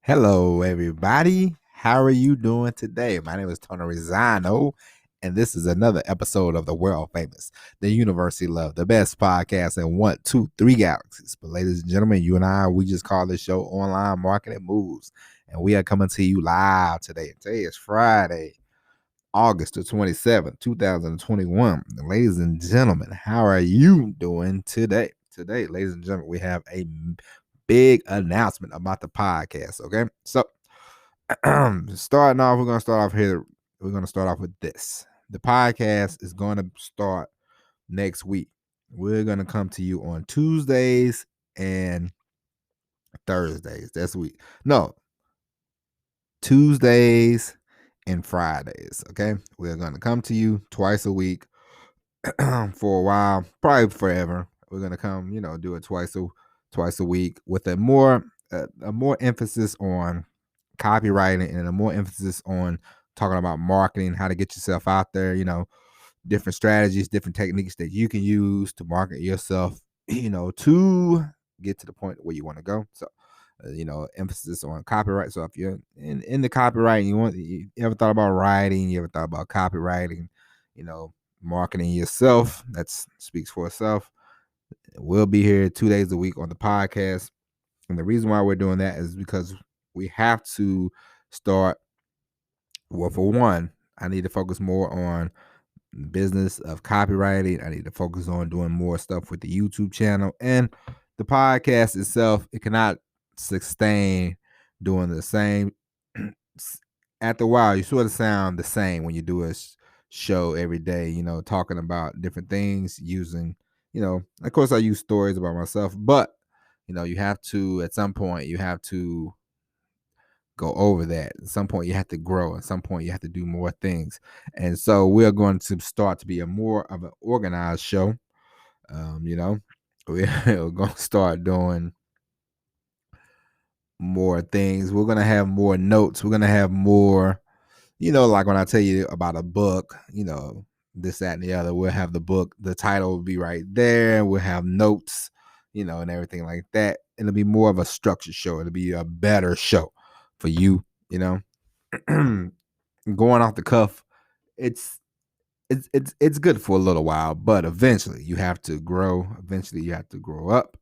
Hello, everybody. How are you doing today? My name is Tony Rizzano, and this is another episode of the world famous, the University Love, the best podcast in 1, 2, 3 galaxies. But, ladies and gentlemen, you and I, we just call this show Online Marketing Moves, and we are coming to you live today. Today is Friday, August the 27th, 2021. And ladies and gentlemen, how are you doing today? Today, ladies and gentlemen, we have a big announcement about the podcast. Okay, so starting off, we're gonna start off here. We're gonna start off with this. The podcast is going to start next week. We're gonna come to you on Tuesdays and Thursdays. That's week. No, Tuesdays and Fridays. Okay, we're gonna come to you twice a week for a while, probably forever. We're gonna come, do it twice a week with a more emphasis on copywriting and a more emphasis on talking about marketing, how to get yourself out there, different strategies, different techniques that you can use to market yourself, to get to the point where you want to go. So, emphasis on copyright. So if you're in the copywriting, you ever thought about writing, you ever thought about copywriting, marketing yourself, that speaks for itself. We'll be here 2 days a week on the podcast. And the reason why we're doing that is because we have to start. Well, for one, I need to focus more on the business of copywriting. I need to focus on doing more stuff with the YouTube channel and the podcast itself. It cannot sustain doing the same. After a while, you sort of sound the same when you do a show every day, talking about different things using, of course I use stories about myself, but you have to, at some point, you have to go over that. At some point, you have to grow. At some point, you have to do more things. And so we're going to start to be a more of an organized show. We're going to start doing more things. We're going to have more notes. We're going to have more, like when I tell you about a book, this, that, and the other, we'll have the book, the title will be right there. We'll have notes, and everything like that. It'll be more of a structured show. It'll be a better show for you, going off the cuff. It's good for a little while, but eventually you have to grow. Eventually you have to grow up.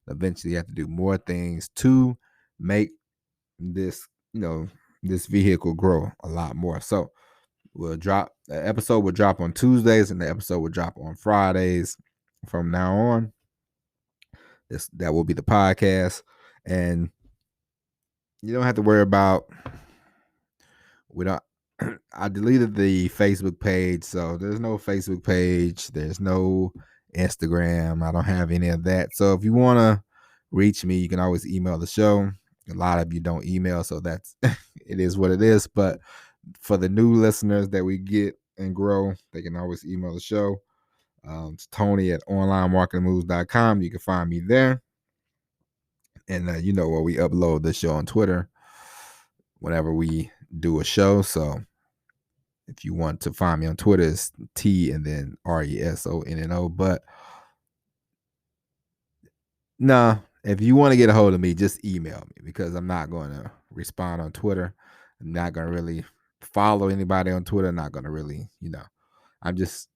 Eventually you have to do more things to make this, this vehicle grow a lot more. So the episode will drop on Tuesdays and the episode will drop on Fridays from now on. That will be the podcast, and you don't have to worry about. I deleted the Facebook page, so there's no Facebook page. There's no Instagram. I don't have any of that. So if you want to reach me, you can always email the show. A lot of you don't email, so that's it is what it is. But for the new listeners that we get and grow, they can always email the show. It's Tony at onlinemarketingmoves.com. You can find me there. And where we upload the show on Twitter whenever we do a show. So if you want to find me on Twitter, it's T and then RESONNO. But no, if you want to get a hold of me, just email me, because I'm not going to respond on Twitter. I'm not going to really follow anybody on Twitter. I'm not going to really, I just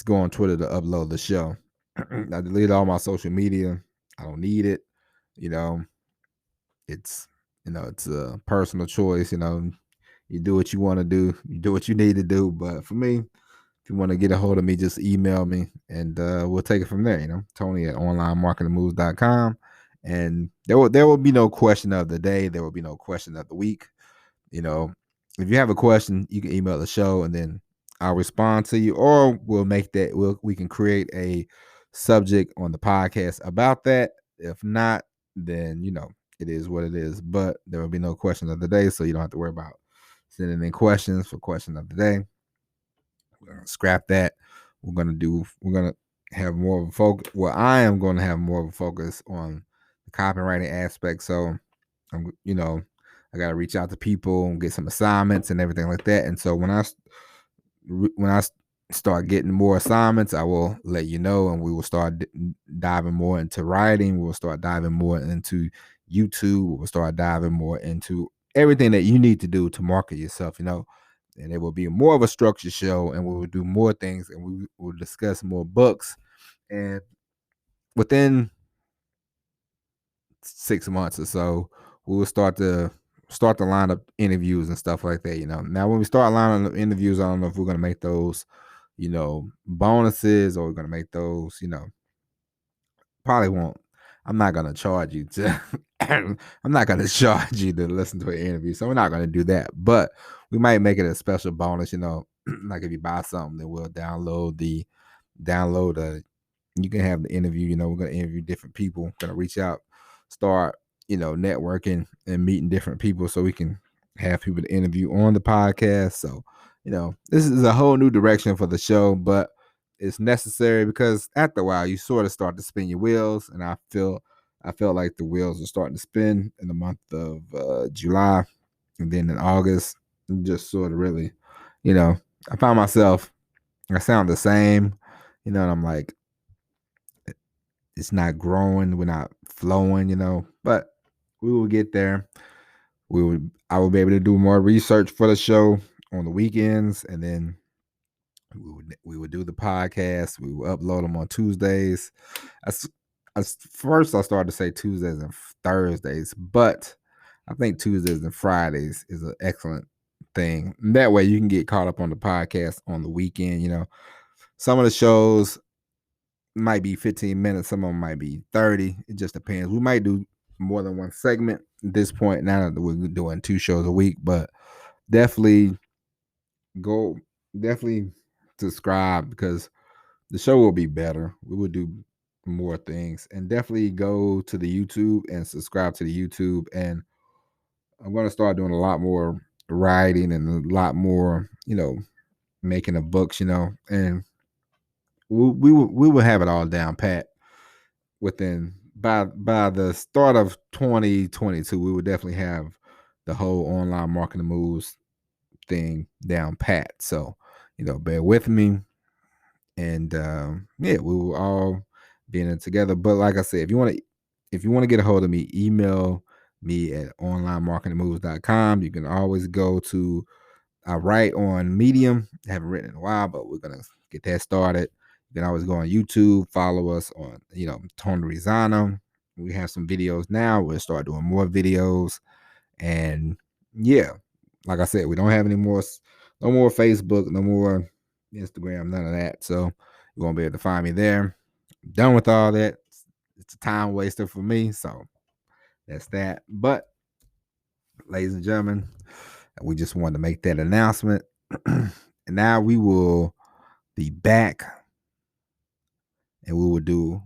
go on Twitter to upload the show. I deleted all my social media. I don't need it. It's it's a personal choice. You do what you want to do. You do what you need to do. But for me, if you want to get a hold of me, just email me and we'll take it from there. Tony at onlinemarketingmoves.com. And there will be no question of the day. There will be no question of the week. If you have a question, you can email the show and then I'll respond to you, or we'll make that, we can create a subject on the podcast about that. If not, then, it is what it is. But there will be no question of the day, so you don't have to worry about sending in questions for question of the day. We're gonna scrap that. We're gonna have more of a focus. Well, I am going to have more of a focus on the copywriting aspect. So I'm, I got to reach out to people and get some assignments and everything like that. And so when I start getting more assignments, I will let you know, and we will start diving more into writing. We'll start diving more into YouTube. We'll start diving more into everything that you need to do to market yourself, and it will be more of a structured show, and we will do more things, and we will discuss more books. And within 6 months or so, we will start to line up interviews and stuff like that. Now when we start lining up interviews, I don't know if we're gonna make those, bonuses, or we're gonna make those, probably won't. I'm not gonna charge you to. I'm not gonna charge you to listen to an interview, so we're not gonna do that. But we might make it a special bonus. Like if you buy something, then we'll download a. You can have the interview. We're gonna interview different people. Gonna reach out, start, networking and meeting different people, so we can have people to interview on the podcast. So, this is a whole new direction for the show, but it's necessary because after a while you sort of start to spin your wheels, and I felt like the wheels are starting to spin in the month of July, and then in August, just sort of really, I found myself, I sound the same, and I'm like, it's not growing, we're not flowing, but we will get there. I will be able to do more research for the show on the weekends, and then we would do the podcast. We would upload them on Tuesdays. First I started to say Tuesdays and Thursdays, but I think Tuesdays and Fridays is an excellent thing. And that way you can get caught up on the podcast on the weekend. Some of the shows might be 15 minutes, some of them might be 30. It just depends. We might do more than one segment at this point, now that we're doing 2 shows a week, but definitely subscribe, because the show will be better. We will do more things, and definitely go to the YouTube and subscribe to the YouTube. And I'm going to start doing a lot more writing and a lot more, making of books, and we will have it all down pat within by the start of 2022. We will definitely have the whole online marketing moves thing down pat. So, bear with me, and we will all be in it together. But like I said, if you want to get a hold of me, email me at onlinemarketingmoves.com. You can always go to, I write on Medium. I haven't written in a while, but we're gonna get that started. You can always go on YouTube, follow us on, Tony Rizano. We have some videos now. We'll start doing more videos. And like I said, we don't have no more Facebook, no more Instagram, none of that. So you won't be able to find me there. I'm done with all that. It's a time waster for me. So that's that. But ladies and gentlemen, we just wanted to make that announcement. And now we will be back, and we will do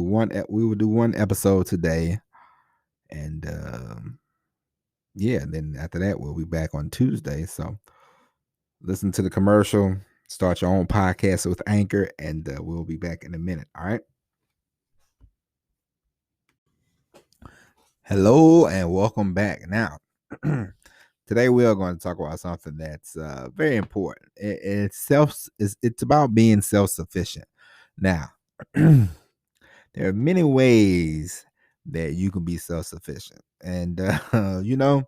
one episode today, and then after that we'll be back on Tuesday. So listen to the commercial, start your own podcast with Anchor, and we'll be back in a minute. All right. Hello and welcome back. Now, today we are going to talk about something that's very important. It's about being self-sufficient. Now, there are many ways that you can be self-sufficient, and the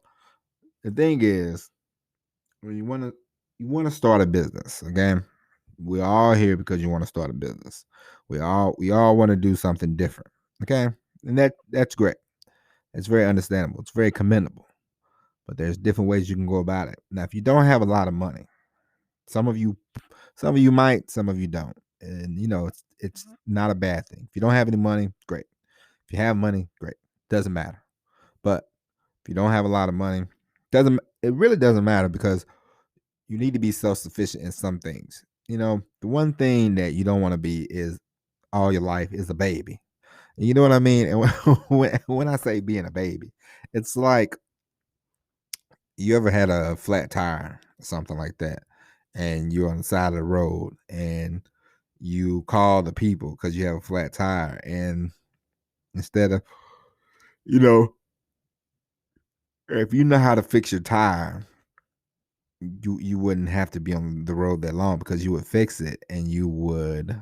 thing is, when you want to start a business, okay? We're all here because you want to start a business. We all want to do something different, okay? And that's great. It's very understandable. It's very commendable. But there's different ways you can go about it. Now, if you don't have a lot of money, some of you might, some of you don't. And it's not a bad thing. If you don't have any money, great. If you have money, great. Doesn't matter. But if you don't have a lot of money, it really doesn't matter, because you need to be self-sufficient in some things. The one thing that you don't want to be is all your life is a baby. You know what I mean? And when I say being a baby, it's like, you ever had a flat tire or something like that, and you're on the side of the road, and you call the people because you have a flat tire, and instead of, if you know how to fix your tire, you wouldn't have to be on the road that long, because you would fix it, and you would,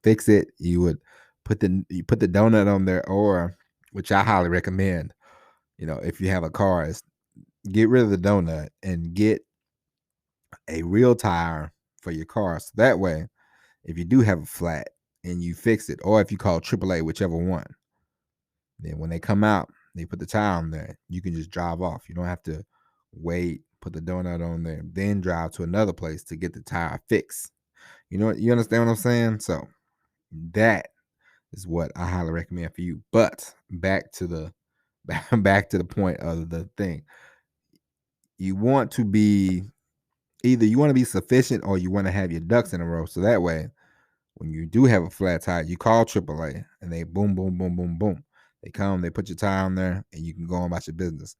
fix it. You would put the donut on there, or which I highly recommend. If you have a car, is get rid of the donut and get a real tire for your car. So that way, if you do have a flat and you fix it, or if you call AAA, whichever one, then when they come out, they put the tire on there. You can just drive off. You don't have to wait, put the donut on there, then drive to another place to get the tire fixed. You understand what I'm saying? So that is what I highly recommend for you. But back to the back to the point of the thing. You want to be either you want to be sufficient or you want to have your ducks in a row. So that way, when you do have a flat tire, you call AAA and they boom, boom, boom, boom, boom. They come, they put your tire on there, and you can go on about your business.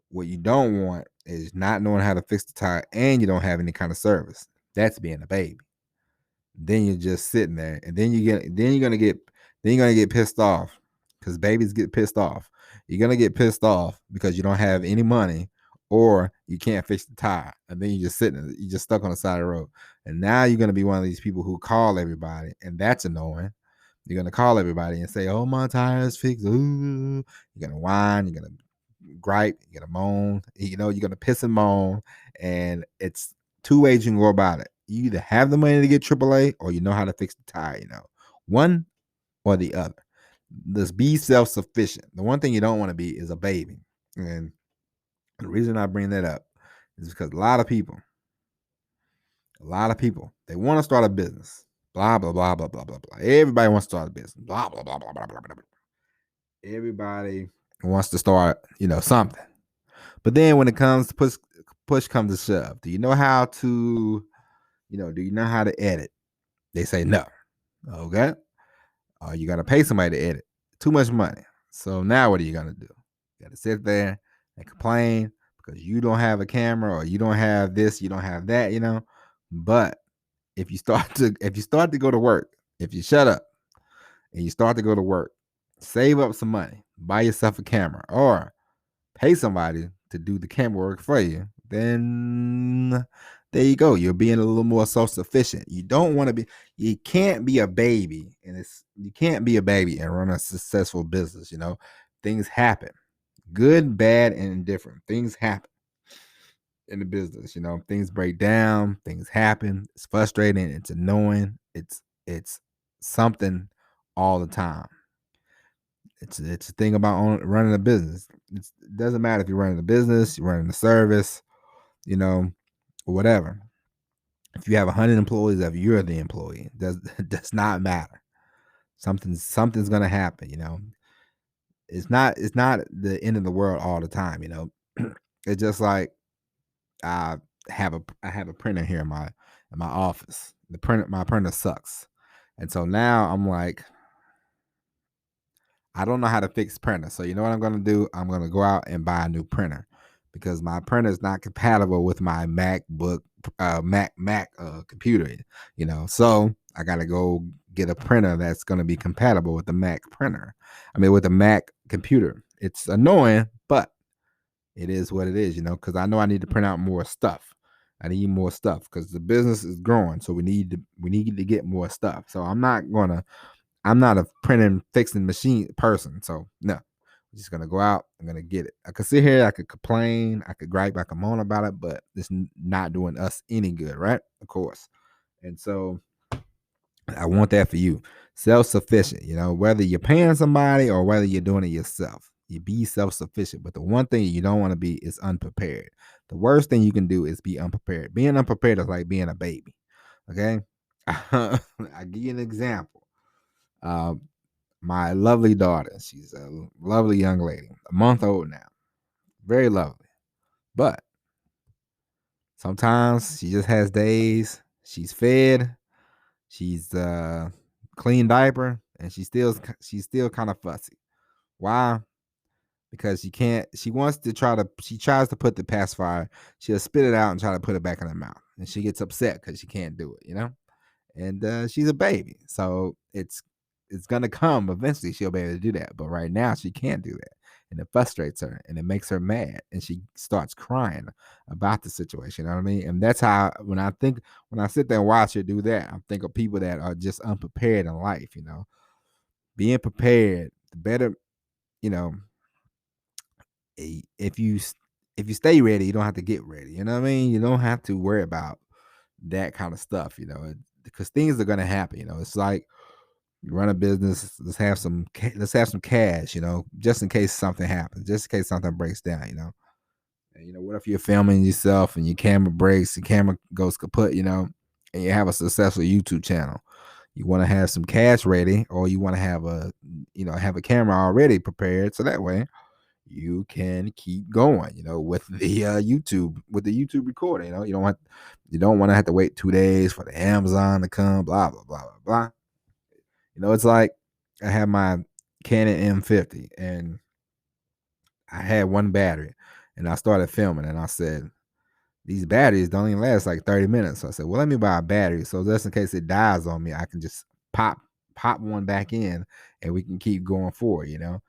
What you don't want is not knowing how to fix the tire and you don't have any kind of service. That's being a baby. Then you're just sitting there, and then you're gonna get pissed off because babies get pissed off. You're gonna get pissed off because you don't have any money or you can't fix the tire, and then you're just you're just stuck on the side of the road. And now you're gonna be one of these people who call everybody, and that's annoying. You're gonna call everybody and say, "Oh, my tire's fixed." Ooh. You're gonna whine. You're gonna gripe. You're gonna moan. You're gonna piss and moan, and it's two ways you can go about it. You either have the money to get AAA or you know how to fix the tire. One or the other. Just be self-sufficient. The one thing you don't want to be is a baby. And the reason I bring that up is because a lot of people, they want to start a business. Blah, blah, blah, blah, blah, blah, blah. Everybody wants to start a business. Blah, blah, blah, blah, blah, blah, blah, blah. Everybody wants to start, something. But then when it comes to push comes to shove, do you know how to edit? They say no. Okay. You got to pay somebody to edit. Too much money. So now what are you going to do? You got to sit there and complain because you don't have a camera or you don't have this, you don't have that, But if you start to go to work, if you shut up and you start to go to work, save up some money, buy yourself a camera or pay somebody to do the camera work for you, then there you go. You're being a little more self-sufficient. You can't be a baby, and you can't be a baby and run a successful business. Things happen, good, bad, and indifferent. Things happen in the business. Things break down, things happen. It's frustrating. It's annoying. It's something all the time. It's a thing about running a business. It doesn't matter if you're running a business, you're running a service, or whatever. If you have 100 employees, if you're the employee, does not matter. Something's gonna happen. It's not the end of the world all the time. It's just like I have a printer here in my office. My printer sucks, and so now I'm like, I don't know how to fix printer. So you know what I'm going to do? I'm going to go out and buy a new printer because my printer is not compatible with my MacBook, Mac computer. So I got to go get a printer that's going to be compatible with the Mac printer. With the Mac computer. It's annoying, but it is what it is. Because I know I need to print out more stuff. I need more stuff because the business is growing, so we need to get more stuff. So I'm not a printing fixing machine person. So no, I'm just gonna go out. I'm gonna get it. I could sit here, I could complain, I could gripe, I could moan about it, but it's not doing us any good, right? Of course. And so I want that for you. Self-sufficient, whether you're paying somebody or whether you're doing it yourself. You be self-sufficient. But the one thing you don't want to be is unprepared. The worst thing you can do is be unprepared. Being unprepared is like being a baby. Okay. I'll give you an example. My lovely daughter, she's a lovely young lady, a month old now, very lovely, but sometimes she just has days. She's fed, she's clean diaper, and she's still kind of fussy. Why? Because she tries to put the pacifier, she'll spit it out and try to put it back in her mouth, and she gets upset because she can't do it, and she's a baby, so it's gonna come eventually. She'll be able to do that, but right now she can't do that, and it frustrates her and it makes her mad, and she starts crying about the situation. You know what I mean? And that's how when I sit there and watch her do that, I think of people that are just unprepared in life. Being prepared, the better. you know, if if you stay ready, you don't have to get ready. You know what I mean? You don't have to worry about that kind of stuff. Because things are gonna happen. It's like you run a business. Let's have some cash. Just in case something happens. Just in case something breaks down. And, what if you're filming yourself and your camera breaks, your camera goes kaput. And you have a successful YouTube channel. You want to have some cash ready, or you want to have a camera already prepared, so that way you can keep going, with the YouTube recorder. You don't want to have to wait 2 days for the Amazon to come, blah blah blah blah blah. It's like I have my Canon M50 and I had one battery and I started filming and I said, these batteries don't even last like 30 minutes. So I said, well, let me buy a battery. So just in case it dies on me, I can just pop one back in and we can keep going forward. And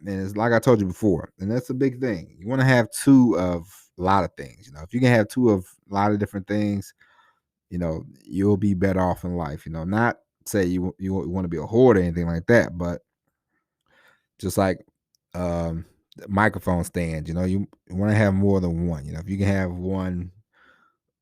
it's like I told you before, and that's a big thing. You want to have two of a lot of things. If you can have two of a lot of different things, you'll be better off in life. Not say you want to be a hoarder or anything like that, but just like microphone stands, you want to have more than one. If you can have one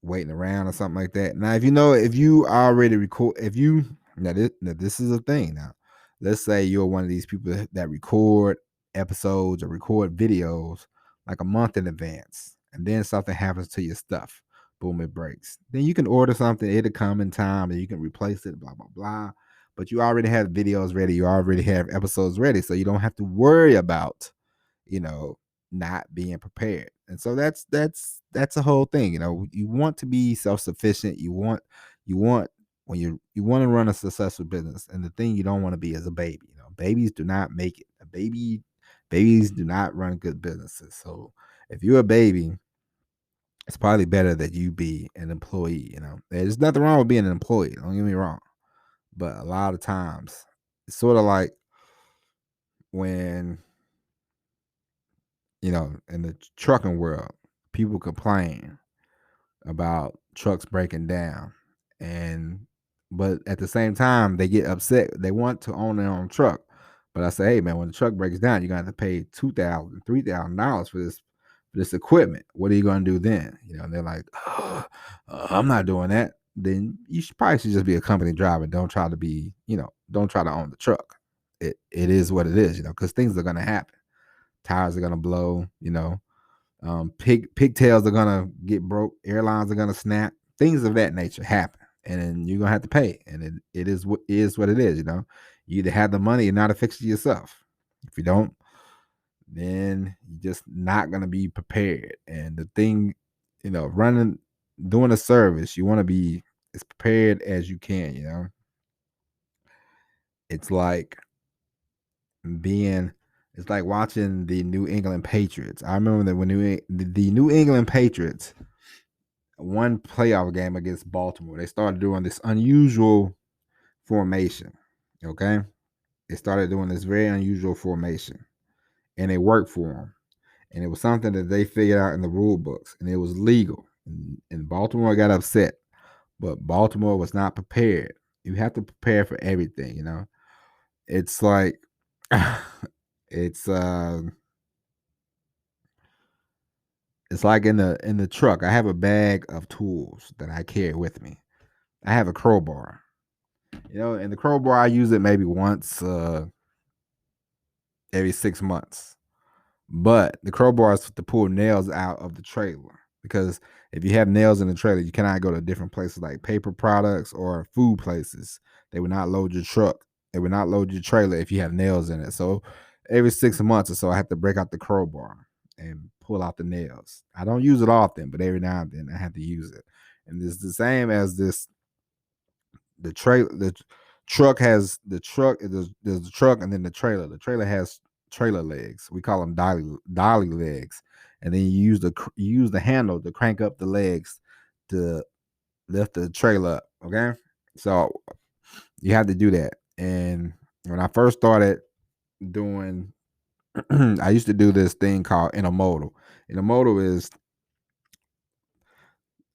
waiting around or something like that. Now, if you already record, if you now this is a thing. Now, let's say you're one of these people that record episodes or record videos like a month in advance, and then something happens to your stuff. Boom, it breaks. Then you can order something, it'll come in time, and you can replace it. Blah blah blah. But you already have videos ready. You already have episodes ready, so you don't have to worry about you know, not being prepared. And so that's a whole thing. You want to be self-sufficient. You want when you want to run a successful business. And the thing you don't want to be is a baby. Babies do not make it. Babies do not run good businesses. So if you're a baby, it's probably better that you be an employee. There's nothing wrong with being an employee. Don't get me wrong. But a lot of times it's sort of like when in the trucking world, people complain about trucks breaking down. But at the same time, they get upset. They want to own their own truck. But I say, hey man, when the truck breaks down, you're gonna have to pay $2,000, $3,000 for this equipment. What are you gonna do then? And they're like, I'm not doing that. Then you probably should just be a company driver. Don't try to don't try to own the truck. It is what it is, because things are gonna happen. Tires are gonna blow, pigtails are gonna get broke, airlines are gonna snap, things of that nature happen, and then you're gonna have to pay. And it is what it is. You either have the money or not to fix it yourself. If you don't, then you're just not gonna be prepared. And the thing, doing a service, you want to be as prepared as you can. It's like being it's like watching the New England Patriots. I remember that when the New England Patriots one playoff game against Baltimore, they started doing this unusual formation. Okay, they started doing this very unusual formation, and it worked for them. And it was something that they figured out in the rule books, and it was legal. And Baltimore got upset, but Baltimore was not prepared. You have to prepare for everything. It's like it's it's like in the truck. I have a bag of tools that I carry with me. I have a crowbar. And the crowbar I use it maybe once every 6 months. But the crowbar is to pull nails out of the trailer, because if you have nails in the trailer, you cannot go to different places like paper products or food places. They will not load your truck. They will not load your trailer if you have nails in it. So every 6 months or so, I have to break out the crowbar and pull out the nails. I don't use it often, but every now and then I have to use it. And it's the same as this. The truck has the truck. There's the truck, and then the trailer. The trailer has trailer legs. We call them dolly legs. And then you use the handle to crank up the legs to lift the trailer up. Okay, so you have to do that. And when I first started doing, I used to do this thing called intermodal. Intermodal is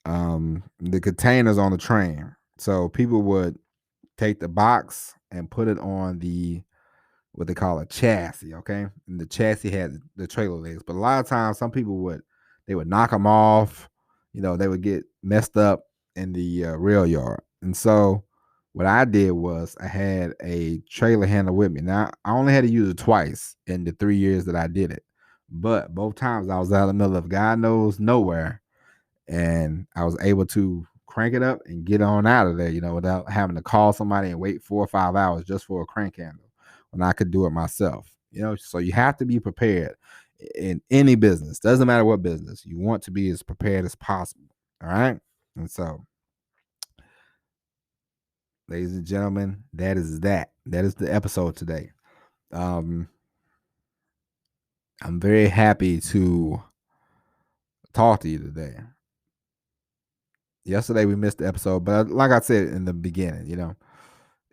the containers on the train. So people would take the box and put it on what they call a chassis, okay? And the chassis had the trailer legs. But a lot of times some people would knock them off, they would get messed up in the rail yard. And so what I did was I had a trailer handler with me. Now I only had to use it twice in the 3 years that I did it. But both times I was out in the middle of God knows nowhere, and I was able to crank it up and get on out of there, without having to call somebody and wait 4 or 5 hours just for a crank handle when I could do it myself. So you have to be prepared in any business. Doesn't matter what business. You want to be as prepared as possible. All right? And so, ladies and gentlemen, that is that. That is the episode today. I'm very happy to talk to you today. Yesterday we missed the episode, but like I said in the beginning,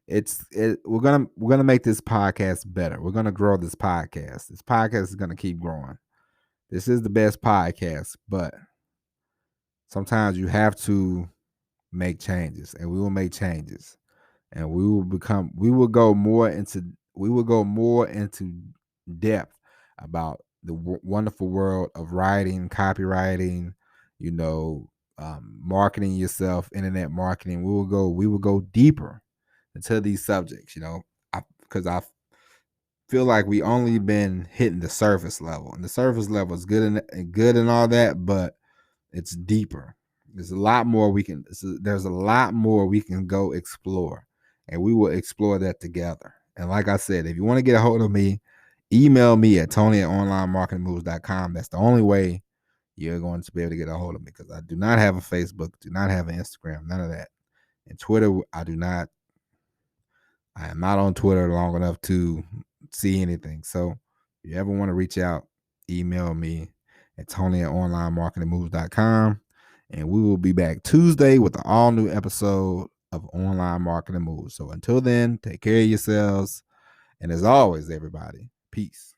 we're gonna make this podcast better. We're gonna grow this podcast. This podcast is gonna keep growing. This is the best podcast, but sometimes you have to make changes, and we will make changes, and we will go more into depth about the wonderful world of writing, copywriting, marketing yourself, internet marketing. We will go deeper into these subjects, because I feel like we only been hitting the surface level, and the surface level is good and all that, but it's deeper. There's a lot more we can go explore, and we will explore that together. And like I said, if you want to get a hold of me, email me at tony@onlinemarketingmoves.com. That's the only way you're going to be able to get a hold of me, because I do not have a Facebook, do not have an Instagram, none of that. And Twitter, I am not on Twitter long enough to see anything. So if you ever want to reach out, email me at tony@onlinemarketingmoves.com. And we will be back Tuesday with an all new episode of Online Marketing Moves. So until then, take care of yourselves. And as always, everybody, peace.